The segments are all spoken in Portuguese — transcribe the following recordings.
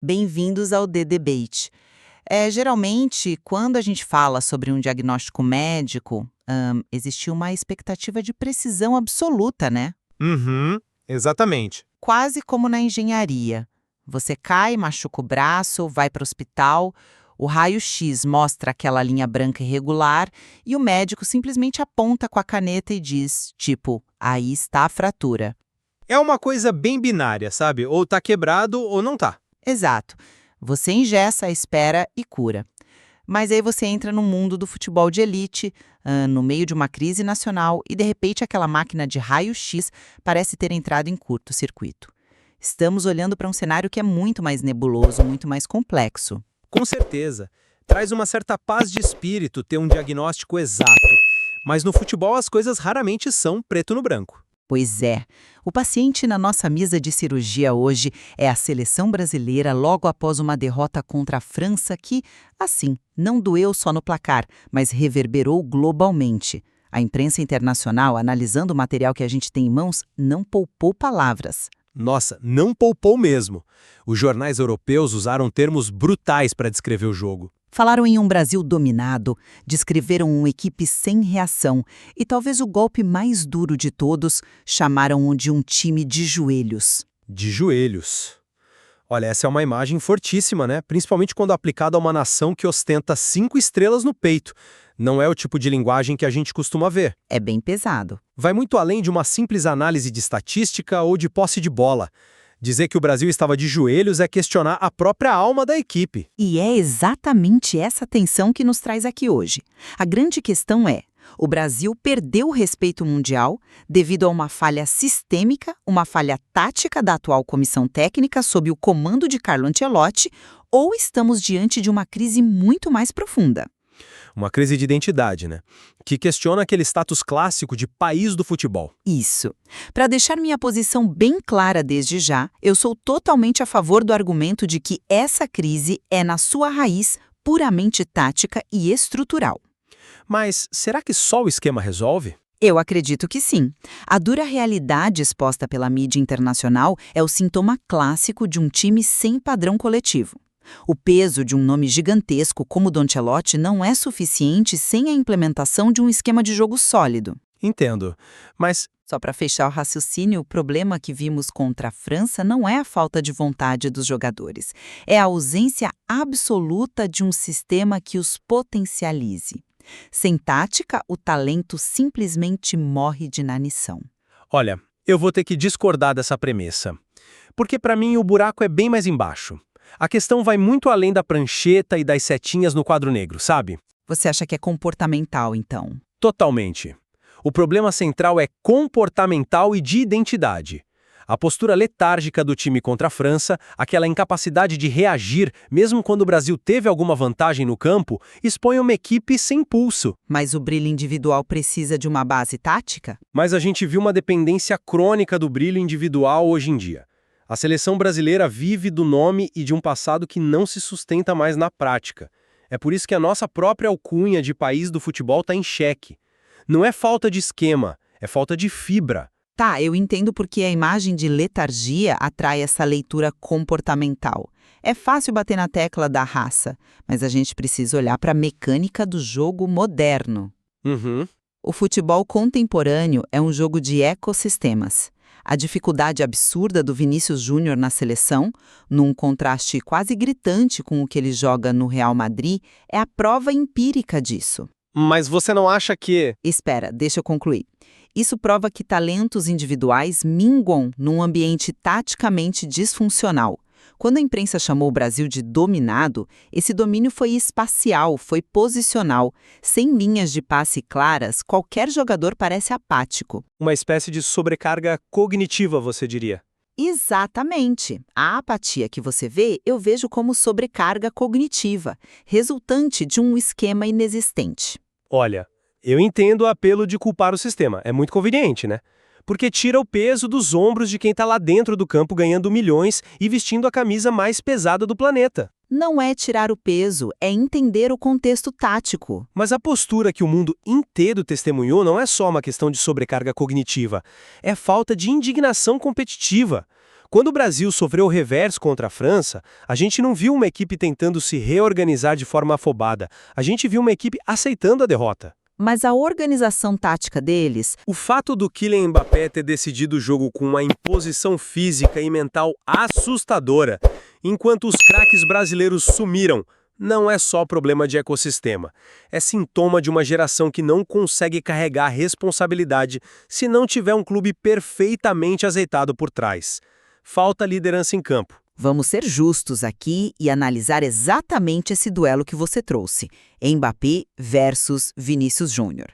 Bem-vindos ao The Debate. Geralmente, quando a gente fala sobre um diagnóstico médico, existe uma expectativa de precisão absoluta, né? Uhum, exatamente. Quase como na engenharia. Você cai, machuca o braço, vai para o hospital, o raio-x mostra aquela linha branca irregular e o médico simplesmente aponta com a caneta e diz, tipo, aí está a fratura. É uma coisa bem binária, sabe? Ou tá quebrado ou não tá. Exato. Você engessa, espera e cura. Mas aí você entra no mundo do futebol de elite, no meio de uma crise nacional, e de repente aquela máquina de raio-x parece ter entrado em curto-circuito. Estamos olhando para um cenário que é muito mais nebuloso, muito mais complexo. Com certeza. Traz uma certa paz de espírito ter um diagnóstico exato. Mas no futebol as coisas raramente são preto no branco. Pois é, o paciente na nossa mesa de cirurgia hoje é a seleção brasileira logo após uma derrota contra a França que, assim, não doeu só no placar, mas reverberou globalmente. A imprensa internacional, analisando o material que a gente tem em mãos, não poupou palavras. Nossa, não poupou mesmo. Os jornais europeus usaram termos brutais para descrever o jogo. Falaram em um Brasil dominado, descreveram uma equipe sem reação e talvez o golpe mais duro de todos, chamaram-o de um time de joelhos. De joelhos. Olha, essa é uma imagem fortíssima, né? Principalmente quando aplicada a uma nação que ostenta 5 estrelas no peito. Não é o tipo de linguagem que a gente costuma ver. É bem pesado. Vai muito além de uma simples análise de estatística ou de posse de bola. Dizer que o Brasil estava de joelhos é questionar a própria alma da equipe. E é exatamente essa tensão que nos traz aqui hoje. A grande questão é: o Brasil perdeu o respeito mundial devido a uma falha sistêmica, uma falha tática da atual comissão técnica sob o comando de Carlo Ancelotti, ou estamos diante de uma crise muito mais profunda? Uma crise de identidade, né? Que questiona aquele status clássico de país do futebol. Isso. Para deixar minha posição bem clara desde já, eu sou totalmente a favor do argumento de que essa crise é, na sua raiz, puramente tática e estrutural. Mas será que só o esquema resolve? Eu acredito que sim. A dura realidade exposta pela mídia internacional é o sintoma clássico de um time sem padrão coletivo. O peso de um nome gigantesco como o do Ancelotti não é suficiente sem a implementação de um esquema de jogo sólido. Entendo. Mas Só para fechar o raciocínio, o problema que vimos contra a França não é a falta de vontade dos jogadores, é a ausência absoluta de um sistema que os potencialize. Sem tática, o talento simplesmente morre de inanição. olha, eu vou ter que discordar dessa premissa. Porque para mim o buraco é bem mais embaixo. A questão vai muito além da prancheta e das setinhas no quadro negro, sabe? Você acha que é comportamental, então? Totalmente. O problema central é comportamental e de identidade. A postura letárgica do time contra a França, aquela incapacidade de reagir, mesmo quando o Brasil teve alguma vantagem no campo, expõe uma equipe sem pulso. Mas o brilho individual precisa de uma base tática? Mas a gente viu uma dependência crônica do brilho individual hoje em dia. A seleção brasileira vive do nome e de um passado que não se sustenta mais na prática. É por isso que a nossa própria alcunha de país do futebol está em xeque. Não é falta de esquema, é falta de fibra. Tá, eu entendo porque a imagem de letargia atrai essa leitura comportamental. É fácil bater na tecla da raça, mas a gente precisa olhar para a mecânica do jogo moderno. Uhum. O futebol contemporâneo é um jogo de ecossistemas. A dificuldade absurda do Vinícius Júnior na seleção, num contraste quase gritante com o que ele joga no Real Madrid, é a prova empírica disso. Mas você não acha que... Espera, deixa eu concluir. Isso prova que talentos individuais minguam num ambiente taticamente disfuncional. Quando a imprensa chamou o Brasil de dominado, esse domínio foi espacial, foi posicional. Sem linhas de passe claras, qualquer jogador parece apático. Uma espécie de sobrecarga cognitiva, você diria. Exatamente. A apatia que você vê, eu vejo como sobrecarga cognitiva, resultante de um esquema inexistente. Olha, eu entendo o apelo de culpar o sistema. É muito conveniente, né? Porque tira o peso dos ombros de quem está lá dentro do campo ganhando milhões e vestindo a camisa mais pesada do planeta. Não é tirar o peso, é entender o contexto tático. Mas a postura que o mundo inteiro testemunhou não é só uma questão de sobrecarga cognitiva. É falta de indignação competitiva. Quando o Brasil sofreu o reverso contra a França, a gente não viu uma equipe tentando se reorganizar de forma afobada. A gente viu uma equipe aceitando a derrota. Mas a organização tática deles, O fato do Kylian Mbappé ter decidido o jogo com uma imposição física e mental assustadora, enquanto os craques brasileiros sumiram, não é só problema de ecossistema. É sintoma de uma geração que não consegue carregar a responsabilidade se não tiver um clube perfeitamente azeitado por trás. Falta liderança em campo. vamos ser justos aqui e analisar exatamente esse duelo que você trouxe, Mbappé versus Vinícius Júnior.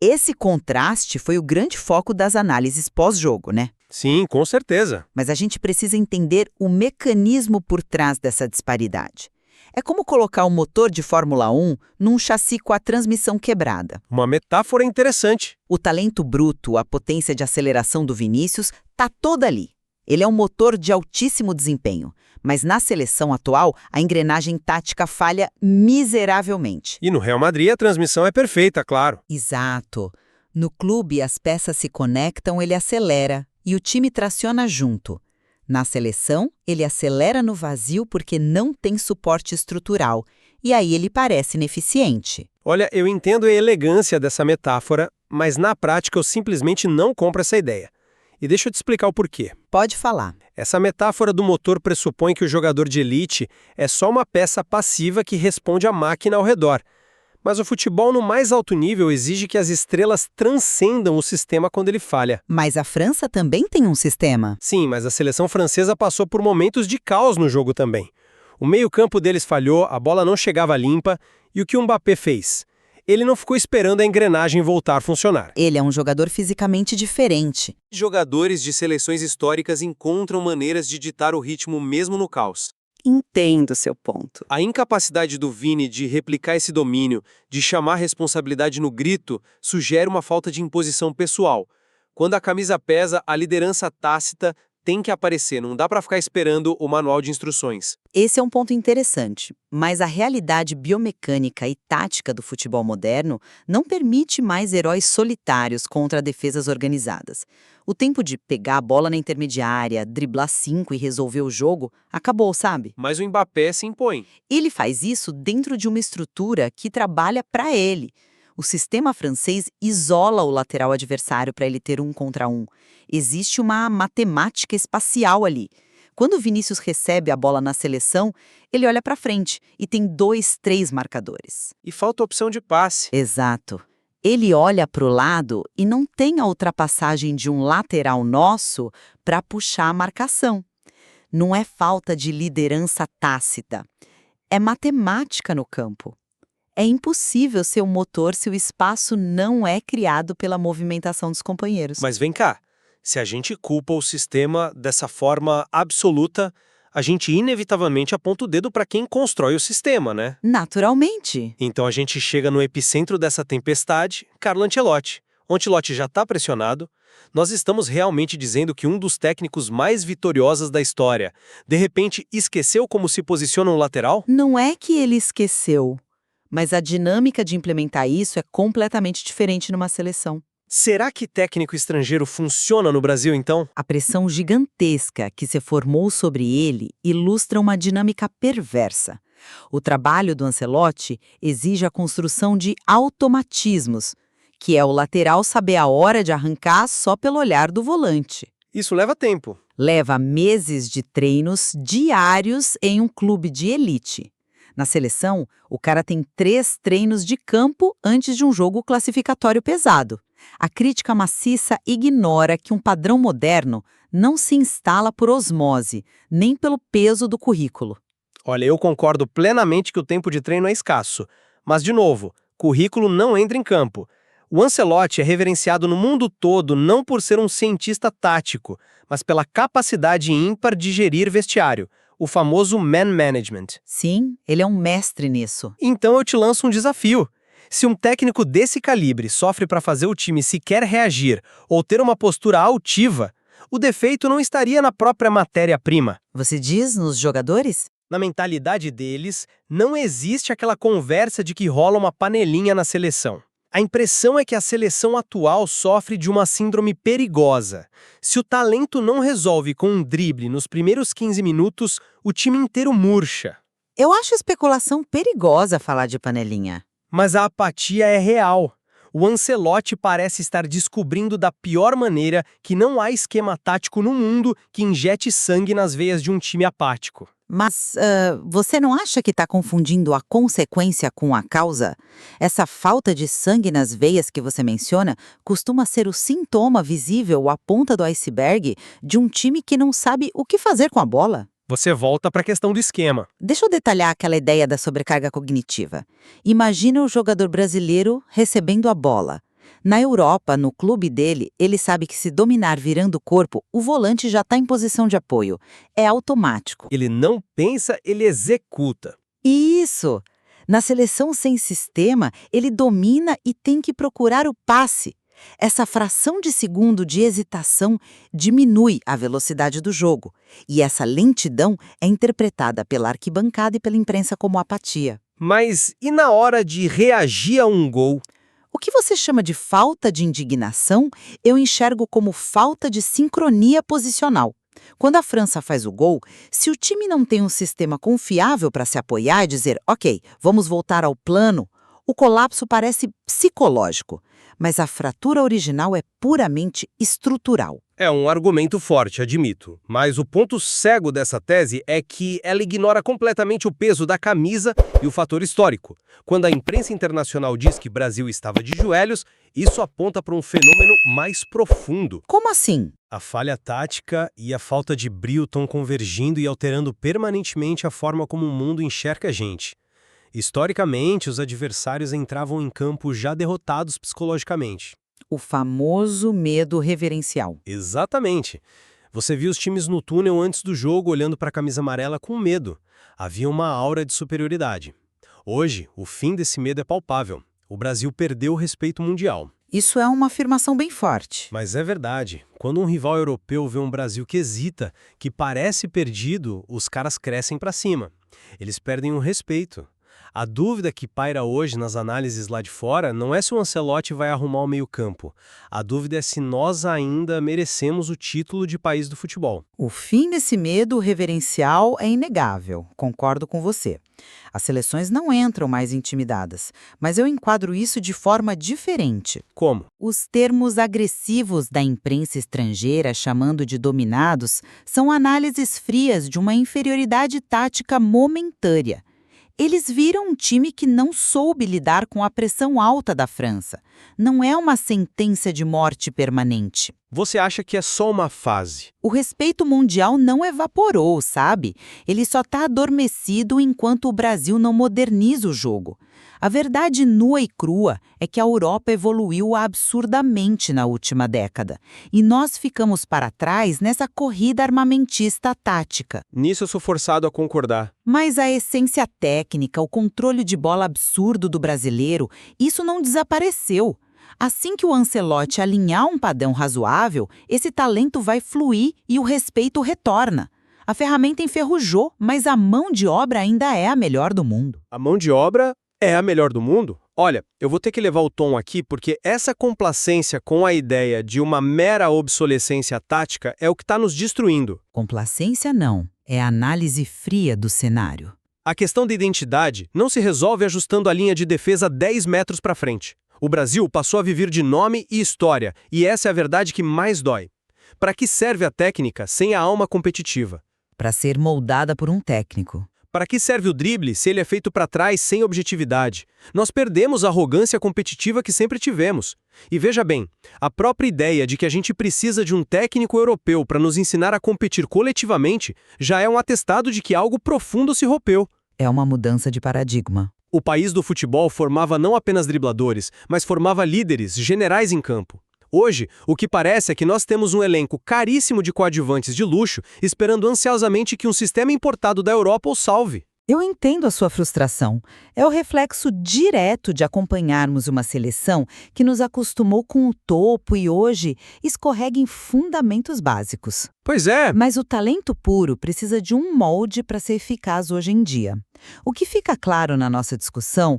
Esse contraste foi o grande foco das análises pós-jogo, né? Sim, com certeza. Mas a gente precisa entender o mecanismo por trás dessa disparidade. É como colocar o motor de Fórmula 1 num chassi com a transmissão quebrada. Uma metáfora interessante. O talento bruto, a potência de aceleração do Vinícius, tá toda ali. Ele é um motor de altíssimo desempenho, mas na seleção atual, a engrenagem tática falha miseravelmente. E no Real Madrid a transmissão é perfeita, claro. Exato. No clube, as peças se conectam, ele acelera, e o time traciona junto. Na seleção, ele acelera no vazio porque não tem suporte estrutural, e aí ele parece ineficiente. Olha, eu entendo a elegância dessa metáfora, mas na prática eu simplesmente não compro essa ideia. E deixa eu te explicar o porquê. Pode falar. Essa metáfora do motor pressupõe que o jogador de elite é só uma peça passiva que responde à máquina ao redor. Mas o futebol no mais alto nível exige que as estrelas transcendam o sistema quando ele falha. Mas a França também tem um sistema. Sim, mas a seleção francesa passou por momentos de caos no jogo também. O meio-campo deles falhou, a bola não chegava limpa, e o que o Mbappé fez? Ele não ficou esperando a engrenagem voltar a funcionar. Ele é um jogador fisicamente diferente. Jogadores de seleções históricas encontram maneiras de ditar o ritmo mesmo no caos. Entendo seu ponto. A incapacidade do Vini de replicar esse domínio, de chamar a responsabilidade no grito, sugere uma falta de imposição pessoal. Quando a camisa pesa, a liderança tácita tem que aparecer, não dá para ficar esperando o manual de instruções. Esse é um ponto interessante, mas a realidade biomecânica e tática do futebol moderno não permite mais heróis solitários contra defesas organizadas. O tempo de pegar a bola na intermediária, driblar 5 e resolver o jogo, acabou, sabe? Mas o Mbappé se impõe. Ele faz isso dentro de uma estrutura que trabalha para ele. O sistema francês isola o lateral adversário para ele ter 1 contra 1. Existe uma matemática espacial ali. Quando o Vinícius recebe a bola na seleção, ele olha para frente e tem 2, 3 marcadores. E falta opção de passe. Exato. Ele olha para o lado e não tem a ultrapassagem de um lateral nosso para puxar a marcação. Não é falta de liderança tácita. É matemática no campo. É impossível ser um motor se o espaço não é criado pela movimentação dos companheiros. Mas vem cá, se a gente culpa o sistema dessa forma absoluta, a gente inevitavelmente aponta o dedo para quem constrói o sistema, né? Naturalmente. Então a gente chega no epicentro dessa tempestade, Carlo Ancelotti. O Ancelotti já está pressionado. Nós estamos realmente dizendo que um dos técnicos mais vitoriosos da história, de repente, esqueceu como se posiciona um lateral? Não é que ele esqueceu, mas a dinâmica de implementar isso é completamente diferente numa seleção. Será que técnico estrangeiro funciona no Brasil, então? A pressão gigantesca que se formou sobre ele ilustra uma dinâmica perversa. O trabalho do Ancelotti exige a construção de automatismos, que é o lateral saber a hora de arrancar só pelo olhar do volante. Isso leva tempo. Leva meses de treinos diários em um clube de elite. Na seleção, o cara tem 3 treinos de campo antes de um jogo classificatório pesado. A crítica maciça ignora que um padrão moderno não se instala por osmose, nem pelo peso do currículo. Olha, eu concordo plenamente que o tempo de treino é escasso. Mas, de novo, currículo não entra em campo. O Ancelotti é reverenciado no mundo todo não por ser um cientista tático, mas pela capacidade ímpar de gerir vestiário, o famoso man management. Sim, ele é um mestre nisso. Então eu te lanço um desafio. Se um técnico desse calibre sofre para fazer o time sequer reagir ou ter uma postura altiva, o defeito não estaria na própria matéria-prima. Você diz nos jogadores? Na mentalidade deles, não existe aquela conversa de que rola uma panelinha na seleção. A impressão é que a seleção atual sofre de uma síndrome perigosa. Se o talento não resolve com um drible nos primeiros 15 minutos, o time inteiro murcha. Eu acho especulação perigosa falar de panelinha. Mas a apatia é real. O Ancelotti parece estar descobrindo da pior maneira que não há esquema tático no mundo que injete sangue nas veias de um time apático. Mas você não acha que está confundindo a consequência com a causa? Essa falta de sangue nas veias que você menciona costuma ser o sintoma visível, a ponta do iceberg, de um time que não sabe o que fazer com a bola. Você volta para a questão do esquema. Deixa eu detalhar aquela ideia da sobrecarga cognitiva. Imagina o jogador brasileiro recebendo a bola. Na Europa, no clube dele, ele sabe que se dominar virando o corpo, o volante já está em posição de apoio. É automático. Ele não pensa, ele executa. Isso! Na seleção sem sistema, ele domina e tem que procurar o passe. Essa fração de segundo de hesitação diminui a velocidade do jogo. E essa lentidão é interpretada pela arquibancada e pela imprensa como apatia. Mas e na hora de reagir a um gol? O que você chama de falta de indignação, eu enxergo como falta de sincronia posicional. Quando a França faz o gol, se o time não tem um sistema confiável para se apoiar e dizer, ok, vamos voltar ao plano, o colapso parece psicológico, mas a fratura original é puramente estrutural. É um argumento forte, admito. Mas o ponto cego dessa tese é que ela ignora completamente o peso da camisa e o fator histórico. Quando a imprensa internacional diz que Brasil estava de joelhos, isso aponta para um fenômeno mais profundo. Como assim? A falha tática e a falta de brio estão convergindo e alterando permanentemente a forma como o mundo enxerga a gente. Historicamente, os adversários entravam em campo já derrotados psicologicamente. O famoso medo reverencial. Exatamente. Você viu os times no túnel antes do jogo olhando para a camisa amarela com medo. Havia uma aura de superioridade. Hoje, o fim desse medo é palpável. O Brasil perdeu o respeito mundial. Isso é uma afirmação bem forte. Mas é verdade. Quando um rival europeu vê um Brasil que hesita, que parece perdido, os caras crescem para cima. Eles perdem o respeito. A dúvida que paira hoje nas análises lá de fora não é se o Ancelotti vai arrumar o meio-campo. A dúvida é se nós ainda merecemos o título de país do futebol. O fim desse medo reverencial é inegável, concordo com você. As seleções não entram mais intimidadas, mas eu enquadro isso de forma diferente. Como? Os termos agressivos da imprensa estrangeira chamando de dominados são análises frias de uma inferioridade tática momentânea. Eles viram um time que não soube lidar com a pressão alta da França. Não é uma sentença de morte permanente. Você acha que é só uma fase? O respeito mundial não evaporou, sabe? Ele só está adormecido enquanto o Brasil não moderniza o jogo. A verdade nua e crua é que a Europa evoluiu absurdamente na última década. E nós ficamos para trás nessa corrida armamentista tática. Nisso eu sou forçado a concordar. Mas a essência técnica, o controle de bola absurdo do brasileiro, isso não desapareceu. Assim que o Ancelotti alinhar um padrão razoável, esse talento vai fluir e o respeito retorna. A ferramenta enferrujou, mas a mão de obra ainda é a melhor do mundo. A mão de obra é a melhor do mundo? Olha, eu vou ter que levar o tom aqui porque essa complacência com a ideia de uma mera obsolescência tática é o que está nos destruindo. Complacência não, é análise fria do cenário. A questão da identidade não se resolve ajustando a linha de defesa 10 metros para frente. O Brasil passou a viver de nome e história, e essa é a verdade que mais dói. Para que serve a técnica sem a alma competitiva? Para ser moldada por um técnico. Para que serve o drible se ele é feito para trás sem objetividade? Nós perdemos a arrogância competitiva que sempre tivemos. E veja bem, a própria ideia de que a gente precisa de um técnico europeu para nos ensinar a competir coletivamente já é um atestado de que algo profundo se rompeu. É uma mudança de paradigma. O país do futebol formava não apenas dribladores, mas formava líderes, generais em campo. Hoje, o que parece é que nós temos um elenco caríssimo de coadjuvantes de luxo, esperando ansiosamente que um sistema importado da Europa o salve. Eu entendo a sua frustração. É o reflexo direto de acompanharmos uma seleção que nos acostumou com o topo e hoje escorrega em fundamentos básicos. Pois é, Mas o talento puro precisa de um molde para ser eficaz hoje em dia. O que fica claro na nossa discussão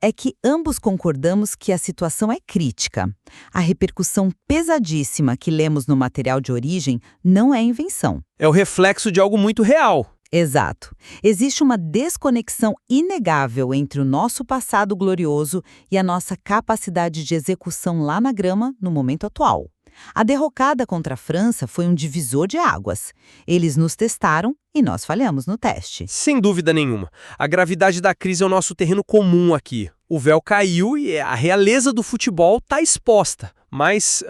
é que ambos concordamos que a situação é crítica. A repercussão pesadíssima que lemos no material de origem não é invenção. é o reflexo de algo muito real. Exato. Existe uma desconexão inegável entre o nosso passado glorioso e a nossa capacidade de execução lá na grama no momento atual. A derrocada contra a França foi um divisor de águas. Eles nos testaram e nós falhamos no teste. Sem dúvida nenhuma. A gravidade da crise é o nosso terreno comum aqui. O véu caiu e a realeza do futebol está exposta. Mas,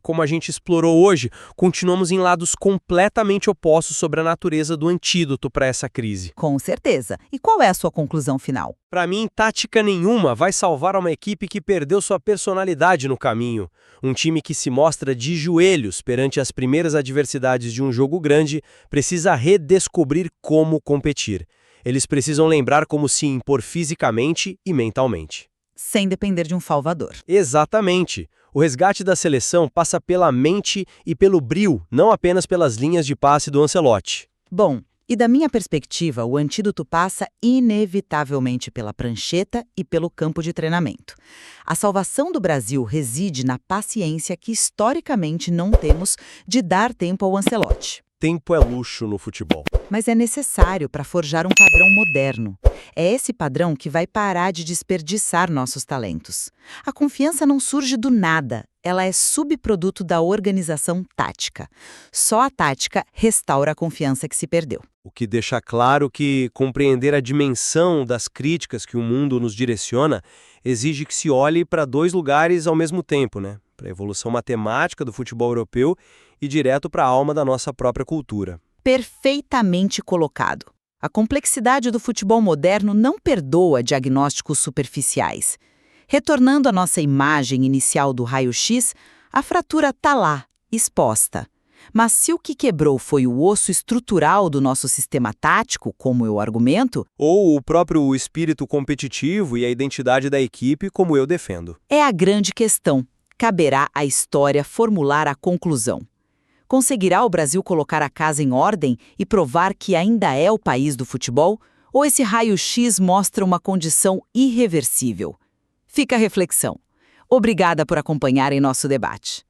como a gente explorou hoje, continuamos em lados completamente opostos sobre a natureza do antídoto para essa crise. Com certeza. E qual é a sua conclusão final? Para mim, tática nenhuma vai salvar uma equipe que perdeu sua personalidade no caminho. Um time que se mostra de joelhos perante as primeiras adversidades de um jogo grande precisa redescobrir como competir. Eles precisam lembrar como se impor fisicamente e mentalmente. Sem depender de um salvador. Exatamente. O resgate da seleção passa pela mente e pelo brio, não apenas pelas linhas de passe do Ancelotti. Bom, e da minha perspectiva, o antídoto passa inevitavelmente pela prancheta e pelo campo de treinamento. A salvação do Brasil reside na paciência que historicamente não temos de dar tempo ao Ancelotti. Tempo é luxo no futebol. Mas é necessário para forjar um padrão moderno. É esse padrão que vai parar de desperdiçar nossos talentos. A confiança não surge do nada, ela é subproduto da organização tática. Só a tática restaura a confiança que se perdeu. O que deixa claro que compreender a dimensão das críticas que o mundo nos direciona exige que se olhe para dois lugares ao mesmo tempo, né? Para a evolução matemática do futebol europeu e direto para a alma da nossa própria cultura. Perfeitamente colocado. A complexidade do futebol moderno não perdoa diagnósticos superficiais. Retornando à nossa imagem inicial do raio-x, a fratura está lá, exposta. Mas se o que quebrou foi o osso estrutural do nosso sistema tático, como eu argumento, Ou o próprio espírito competitivo e a identidade da equipe, como eu defendo. é a grande questão. Caberá à história formular a conclusão. Conseguirá o Brasil colocar a casa em ordem e provar que ainda é o país do futebol? Ou esse raio-x mostra uma condição irreversível? Fica a reflexão. Obrigada por acompanharem nosso debate.